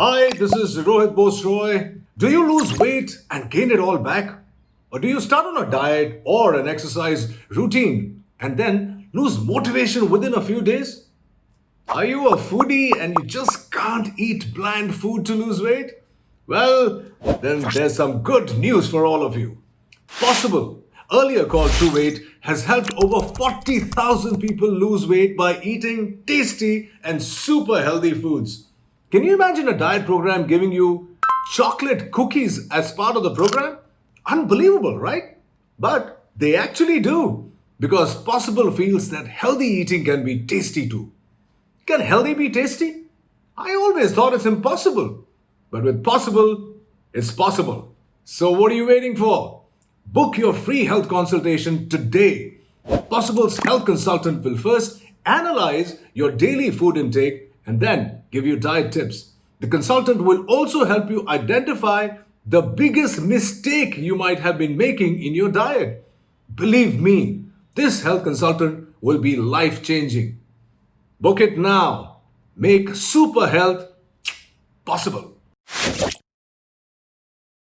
Hi, this is Rohit Bose. Do you lose weight and gain it all back? Or do you start on a diet or an exercise routine and then lose motivation within a few days? Are you a foodie and you just can't eat bland food to lose weight? Well, then there's some good news for all of you. Possible, earlier called True Weight, has helped over 40,000 people lose weight by eating tasty and super healthy foods. Can you imagine a diet program giving you chocolate cookies as part of the program? Unbelievable, right? But they actually do, because Possible feels that healthy eating can be tasty too. Can healthy be tasty? I always thought it's impossible. But with Possible, it's possible. So what are you waiting for? Book your free health consultation today. Possible's health consultant will first analyze your daily food intake and then give you diet tips. The consultant will also help you identify the biggest mistake you might have been making in your diet. Believe me, this health consultant will be life changing. Book it now. Make super health possible.